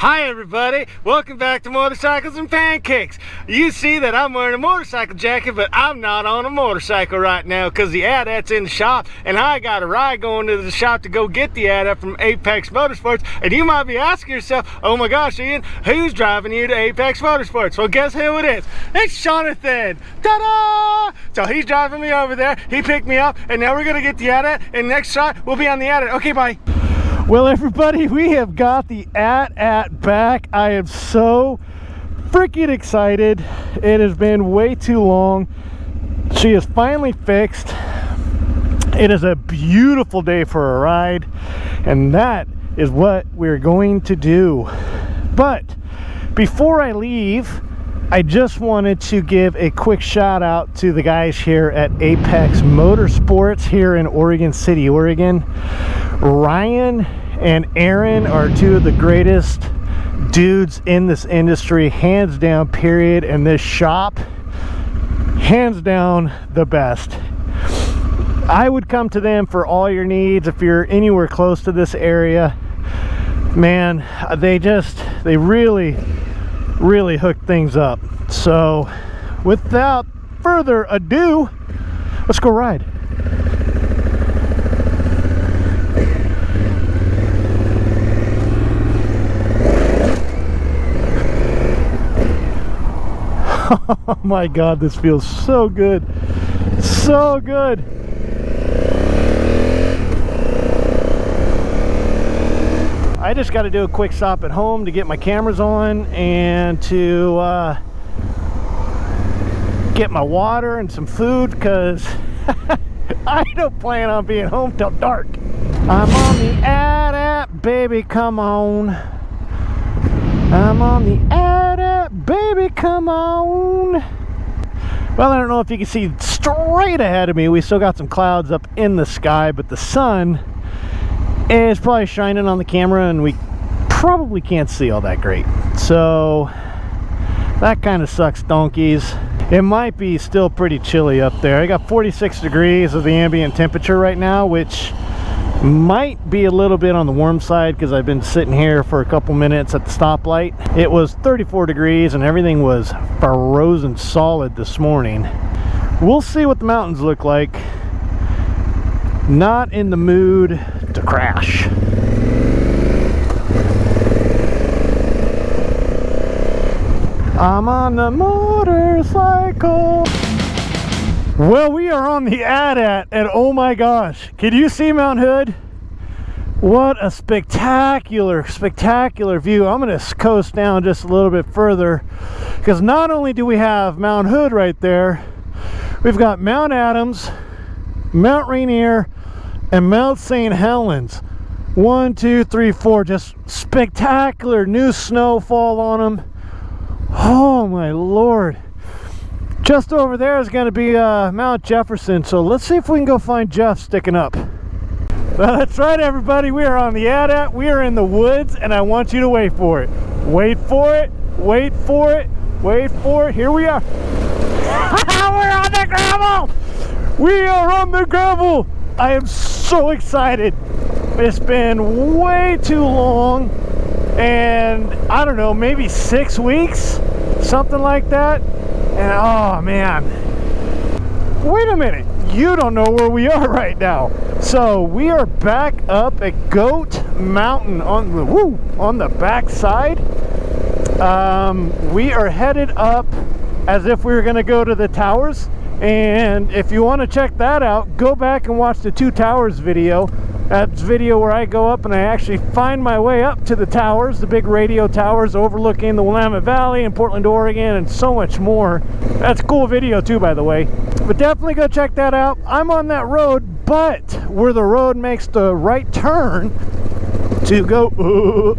Hi everybody, welcome back to Motorcycles and Pancakes. You see that I'm wearing a motorcycle jacket, but I'm not on a motorcycle right now because the AtAt's in the shop and I got a ride going to the shop to go get the AtAt from Apex Motorsports. And you might be asking yourself, oh my gosh Ian, who's driving you to Apex Motorsports? Well, guess who it is? It's Jonathan! Ta-da! So he's driving me over there, he picked me up, and now we're gonna get the AtAt, and next shot we'll be on the AtAt. Okay, bye. Well everybody, we have got the AtAt back. I am so freaking excited. It has been way too long. She is finally fixed. It is a beautiful day for a ride, and that is what we're going to do. But before I leave, I just wanted to give a quick shout out to the guys here at Apex Motorsports here in Oregon City, Oregon. Ryan and Aaron are two of the greatest dudes in this industry, hands down, period. And this shop, hands down, the best. I would come to them for all your needs if you're anywhere close to this area. Man, they really hook things up. So without further ado, let's go ride. Oh my god, this feels so good, so good. I just got to do a quick stop at home to get my cameras on and to get my water and some food, because I don't plan on being home till dark. I'm on the AtAt, baby, come on. I'm on the AtAt, baby, come on. Well, I don't know if you can see straight ahead of me. We still got some clouds up in the sky, but the sun is probably shining on the camera and we probably can't see all that great. So that kind of sucks donkeys. It might be still pretty chilly up there. I got 46 degrees of the ambient temperature right now, which might be a little bit on the warm side because I've been sitting here for a couple minutes at the stoplight. It was 34 degrees and everything was frozen solid this morning. We'll see what the mountains look like. Not in the mood to crash. I'm on the motorcycle. Well, we are on the AtAt, and oh my gosh, can you see Mount Hood? What a spectacular view. I'm going to coast down just a little bit further, because not only do we have Mount Hood right there, we've got Mount Adams, Mount Rainier, and Mount St. Helens. 1, 2, 3, 4, just spectacular new snowfall on them. Oh my lord. Just over there is going to be Mount Jefferson, so let's see if we can go find Jeff sticking up. Well, that's right everybody, we are on the AtAt, we are in the woods, and I want you to wait for it. Wait for it, wait for it, wait for it, here we are. We're on the gravel! We are on the gravel! I am so excited. It's been way too long, and I don't know, maybe 6 weeks, something like that. And oh man, wait a minute, you don't know where we are right now. So we are back up at Goat Mountain on the back side. We are headed up as if we were going to go to the towers. And if you want to check that out, go back and watch the 2 towers video. That's video where I go up and I actually find my way up to the towers, the big radio towers overlooking the Willamette Valley in Portland, Oregon, and so much more. That's a cool video too, by the way. But definitely go check that out. I'm on that road, but where the road makes the right turn to go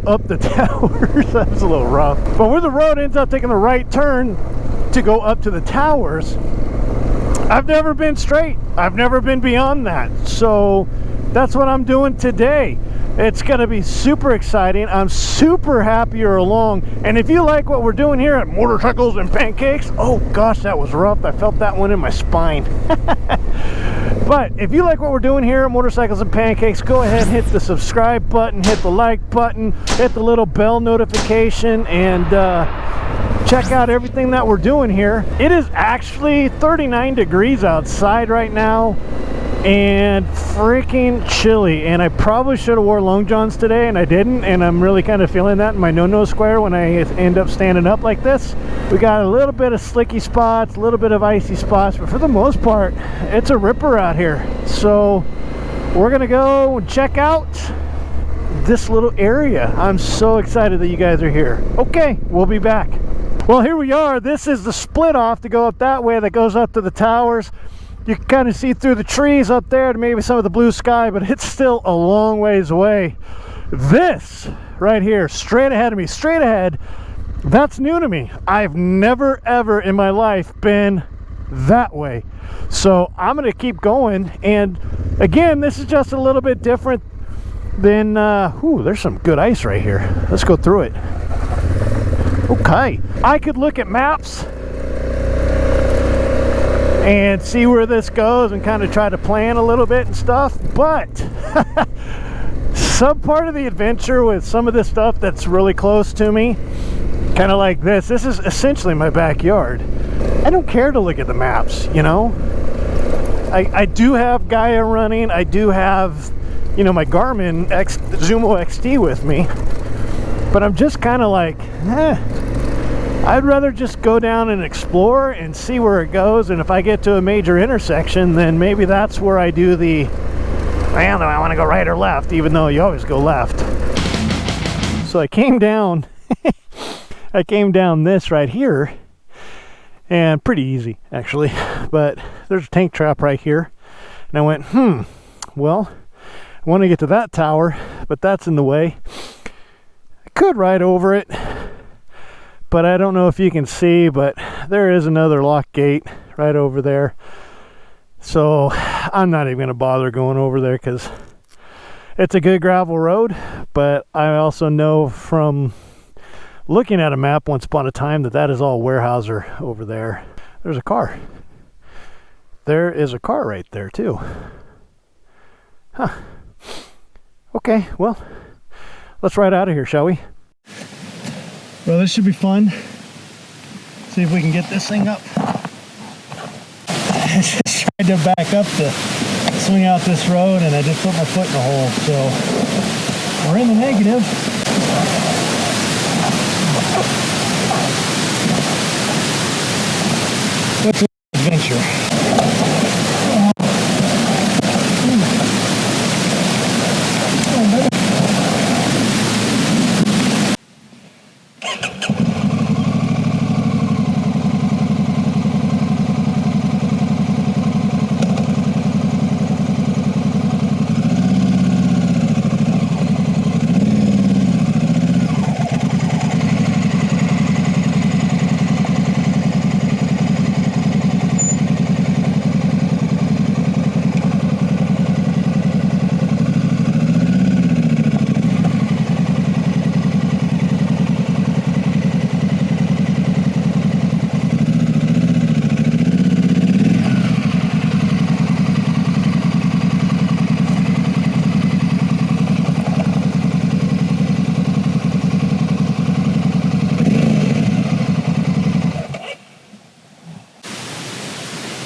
up the towers, that's a little rough. But where the road ends up taking the right turn to go up to the towers, I've never been straight. I've never been beyond that. So that's what I'm doing today. It's going to be super exciting. I'm super happy you're along. And if you like what we're doing here at Motorcycles and Pancakes, oh gosh, that was rough. I felt that one in my spine. But if you like what we're doing here at Motorcycles and Pancakes, go ahead and hit the subscribe button, hit the like button, hit the little bell notification, and check out everything that we're doing here. It is actually 39 degrees outside right now and freaking chilly, and I probably should have wore long johns today and I didn't, and I'm really kind of feeling that in my no square when I end up standing up like this. We got a little bit of slicky spots, a little bit of icy spots, but for the most part it's a ripper out here. So we're gonna go and check out this little area. I'm so excited that you guys are here. Okay, we'll be back. Well, here we are. This is the split off to go up that way that goes up to the towers. You can kind of see through the trees up there to maybe some of the blue sky, but it's still a long ways away. This right here, straight ahead of me, straight ahead, that's new to me. I've never ever in my life been that way. So I'm gonna keep going. And again, this is just a little bit different than, ooh, there's some good ice right here. Let's go through it. Okay, I could look at maps and see where this goes and kind of try to plan a little bit and stuff, but some part of the adventure with some of this stuff that's really close to me, kind of like this is essentially my backyard. I don't care to look at the maps, you know. I do have Gaia running, I do have, you know, my Garmin Zumo XT with me, but I'm just kind of like, I'd rather just go down and explore and see where it goes, and if I get to a major intersection, then maybe that's where I do the, man, I want to go right or left, even though you always go left. So I came down, I came down this right here, and pretty easy actually, but there's a tank trap right here, and I went, well, I want to get to that tower, but that's in the way. I could ride over it, but I don't know if you can see, but there is another lock gate right over there. So I'm not even going to bother going over there because it's a good gravel road. But I also know from looking at a map once upon a time that that is all Weyerhaeuser over there. There's a car. There is a car right there too. Huh. Okay, well, let's ride out of here, shall we? Well, this should be fun. See if we can get this thing up. I just tried to back up to swing out this road, and I just put my foot in the hole. So we're in the negative. What's an adventure?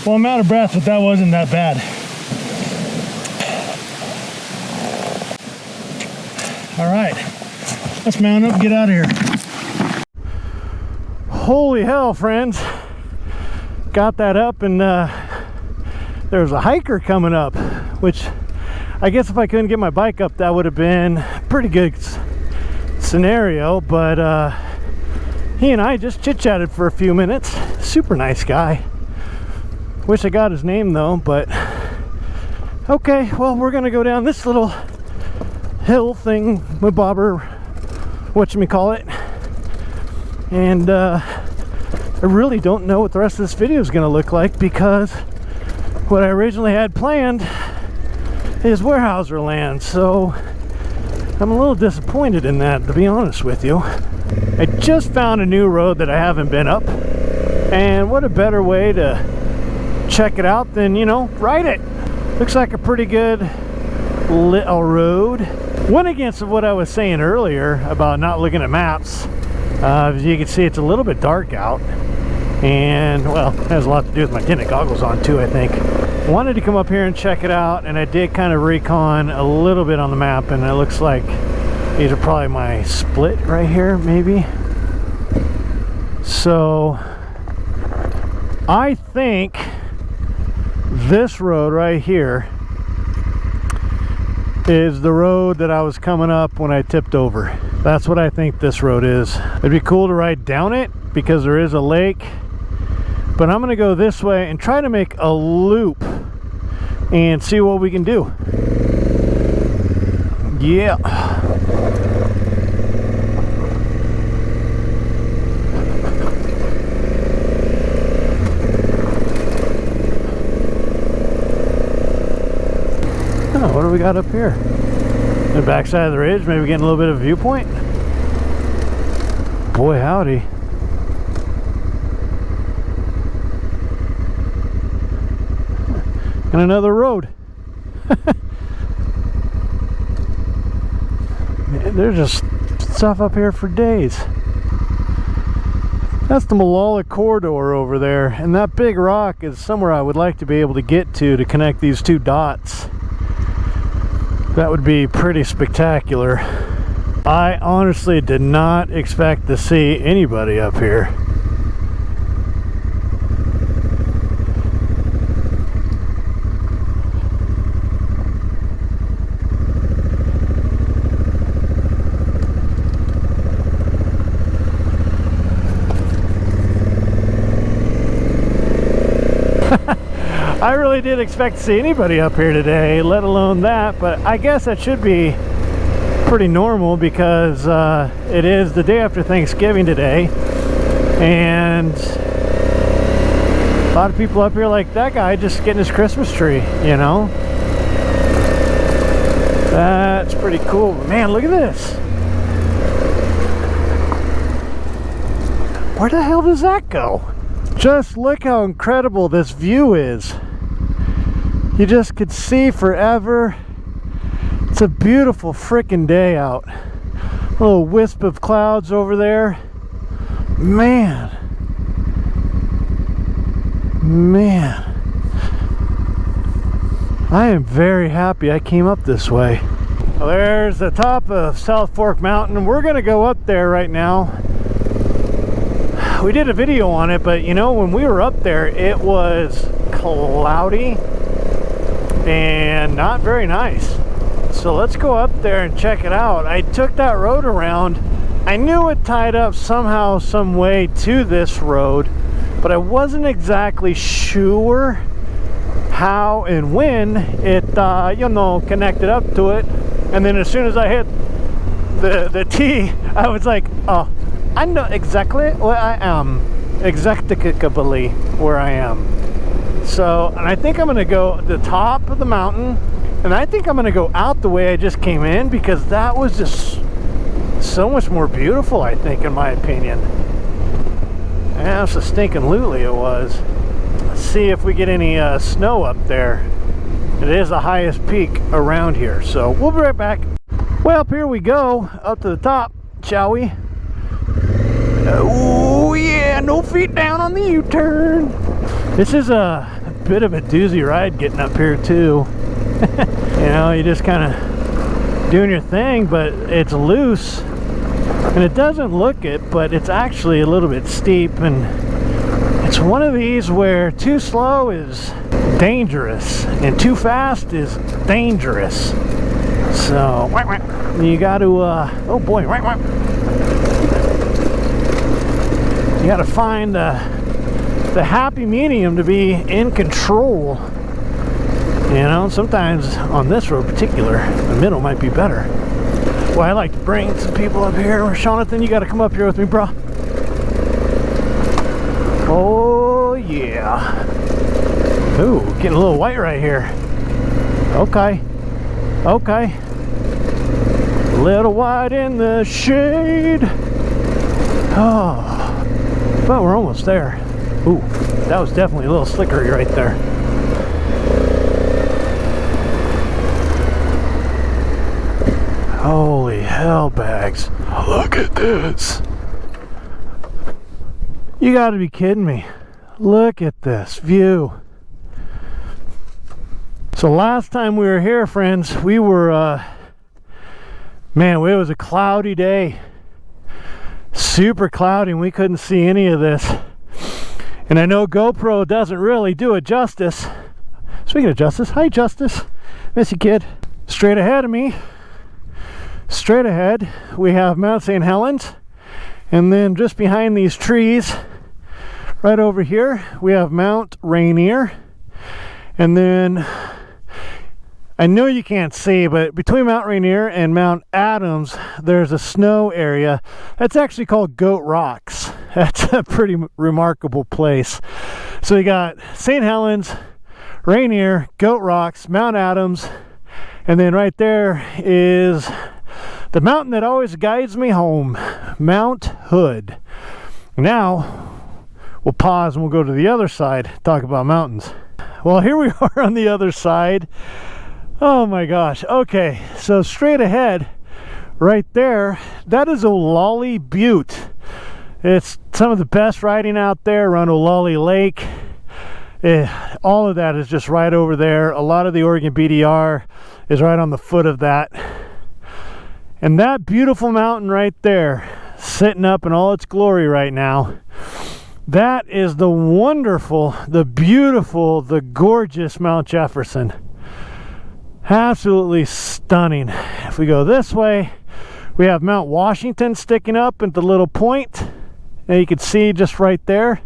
Well, I'm out of breath, but that wasn't that bad. All right, let's mount up and get out of here. Holy hell, friends. Got that up, and there's a hiker coming up, which I guess if I couldn't get my bike up, that would have been a pretty good scenario, but he and I just chit-chatted for a few minutes. Super nice guy. Wish I got his name though, but okay, well, we're gonna go down this little hill thing with bobber, whatchamacallit, and I really don't know what the rest of this video is gonna look like, because what I originally had planned is Weyerhaeuser land, so I'm a little disappointed in that, to be honest with you. I just found a new road that I haven't been up, and what a better way to check it out than, you know, ride it. Looks like a pretty good little road. Went against what I was saying earlier about not looking at maps. As you can see, it's a little bit dark out, and well, it has a lot to do with my tinted goggles on too, I think. Wanted to come up here and check it out, and I did kind of recon a little bit on the map, and it looks like these are probably my split right here, maybe. So I think this road right here is the road that I was coming up when I tipped over. That's what I think this road is. It'd be cool to ride down it because there is a lake, but I'm gonna go this way and try to make a loop and see what we can do. Yeah. Oh, what do we got up here? The backside of the ridge, maybe getting a little bit of a viewpoint. Boy, howdy. And another road. There's just stuff up here for days. That's the Malala corridor over there, and that big rock is somewhere I would like to be able to get to connect these two dots. That would be pretty spectacular. I honestly did not expect to see anybody up here. I really did expect to see anybody up here today, let alone that, but I guess that should be pretty normal because it is the day after Thanksgiving today, and a lot of people up here like that guy just getting his Christmas tree, you know? That's pretty cool. Man, look at this. Where the hell does that go? Just look how incredible this view is. You just could see forever. It's a beautiful freaking day out. A little wisp of clouds over there. Man. I am very happy I came up this way. Well, there's the top of South Fork Mountain. We're gonna go up there right now. We did a video on it, but you know, when we were up there, it was cloudy and not very nice. So let's go up there and check it out. I took that road around. I knew it tied up somehow, some way to this road, but I wasn't exactly sure how and when it, you know, connected up to it. And then as soon as I hit the T, I was like, oh, I know exactly where I am, exactly where I am. So, and I think I'm gonna go to the top of the mountain, and I think I'm gonna go out the way I just came in, because that was just so much more beautiful, I think, in my opinion. Yeah, it's a stinking lutely it was. Let's see if we get any snow up there. It is the highest peak around here, so we'll be right back. Well, here we go, up to the top, shall we? Oh yeah, no feet down on the U-turn. This is a bit of a doozy ride getting up here too. You know, you just kind of doing your thing, but it's loose and it doesn't look it, but it's actually a little bit steep, and it's one of these where too slow is dangerous and too fast is dangerous. So you got to oh boy, you got to find the happy medium to be in control. You know, sometimes on this road in particular, the middle might be better. Well, I like to bring some people up here. Jonathan, you got to come up here with me, bro. Oh yeah. Ooh, getting a little white right here. Okay. Okay. A little white in the shade. Oh. But we're almost there. Ooh, that was definitely a little slickery right there. Holy hell, bags. Look at this. You gotta be kidding me. Look at this view. So last time we were here, friends, we were, man, it was a cloudy day. Super cloudy, and we couldn't see any of this. And I know GoPro doesn't really do it justice. Speaking of justice, hi Justice. Miss you, kid. Straight ahead of me, straight ahead, we have Mount St. Helens. And then just behind these trees, right over here, we have Mount Rainier. And then, I know you can't see, but between Mount Rainier and Mount Adams, there's a snow area. That's actually called Goat Rocks. That's a pretty remarkable place. So you got St. Helens, Rainier, Goat Rocks, Mount Adams, and then right there is the mountain that always guides me home, Mount Hood. Now, we'll pause and we'll go to the other side, talk about mountains. Well, here we are on the other side. Oh my gosh. Okay, so straight ahead, right there, that is Olali Butte. It's some of the best riding out there around Olali Lake. All of that is just right over there. A lot of the Oregon BDR is right on the foot of that. And that beautiful mountain right there, sitting up in all its glory right now, that is the wonderful, the beautiful, the gorgeous Mount Jefferson. Absolutely stunning. If we go this way, we have Mount Washington sticking up at the little point that you can see just right there.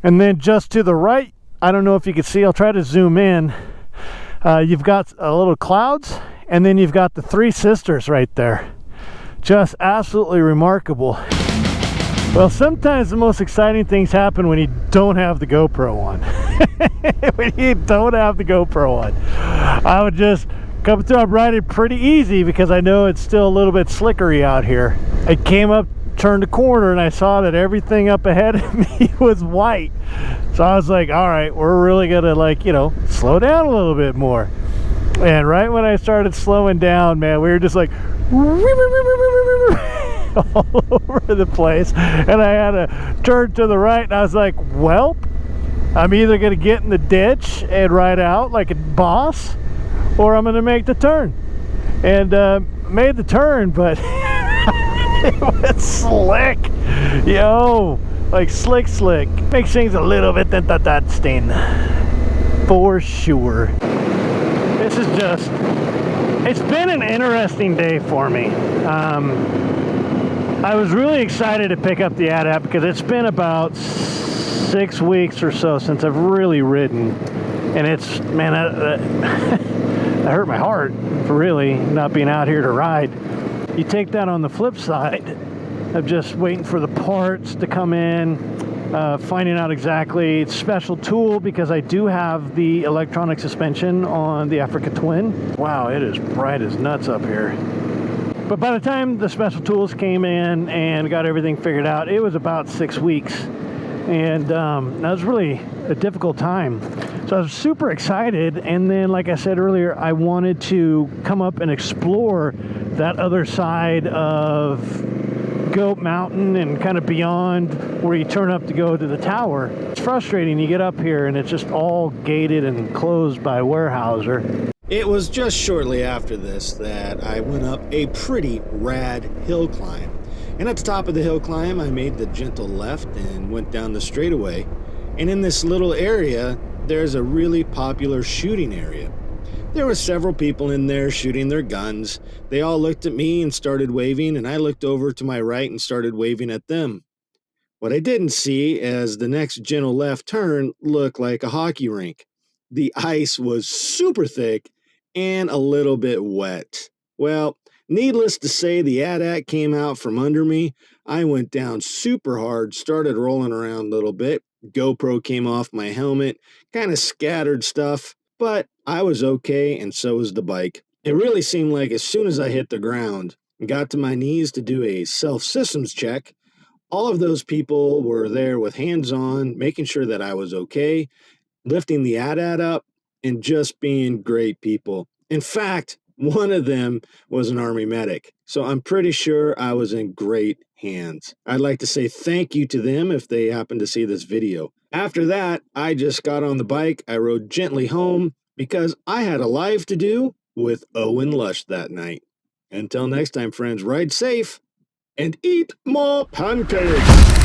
And then just to the right, I don't know if you can see, I'll try to zoom in. You've got a little clouds, and then you've got the Three Sisters right there. Just absolutely remarkable. Well, sometimes the most exciting things happen when you don't have the GoPro on. When you don't have the GoPro on. I would just come through, I'm riding pretty easy because I know it's still a little bit slickery out here. I came up, turned a corner, and I saw that everything up ahead of me was white. So I was like, all right, we're really gonna, like, you know, slow down a little bit more. And right when I started slowing down, man, we were just like all over the place, and I had to turn to the right, and I was like, well, I'm either gonna get in the ditch and ride out like a boss, or I'm gonna make the turn. And made the turn, but it was slick, yo, like slick. Makes things a little bit interesting, for sure. This is just, it's been an interesting day for me. I was really excited to pick up the AtAt because it's been about 6 weeks or so since I've really ridden, and it's, man, that hurt my heart for really not being out here to ride. You take that on the flip side of just waiting for the parts to come in, finding out exactly special tool, because I do have the electronic suspension on the Africa Twin. Wow, it is bright as nuts up here. But by the time the special tools came in and got everything figured out, it was about 6 weeks. And that was really a difficult time. So I was super excited, and then, like I said earlier, I wanted to come up and explore that other side of Goat Mountain and kind of beyond where you turn up to go to the tower. It's frustrating, you get up here and it's just all gated and closed by Weyerhaeuser. It was just shortly after this that I went up a pretty rad hill climb. And at the top of the hill climb, I made the gentle left and went down the straightaway. And in this little area, there's a really popular shooting area. There were several people in there shooting their guns. They all looked at me and started waving, and I looked over to my right and started waving at them. What I didn't see as the next gentle left turn looked like a hockey rink. The ice was super thick and a little bit wet. Well, needless to say, the AtAt came out from under me. I went down super hard, started rolling around a little bit. GoPro came off my helmet, kind of scattered stuff, but I was okay, and so was the bike. It really seemed like as soon as I hit the ground and got to my knees to do a self-systems check, all of those people were there with hands on, making sure that I was okay, lifting the AtAt up, and just being great people. In fact, One of them was an Army medic, so I'm pretty sure I was in great hands. I'd like to say thank you to them if they happen to see this video. After that, I just got on the bike, I rode gently home, because I had a live to do with Owen Lush that night. Until next time, friends, ride safe and eat more pancakes!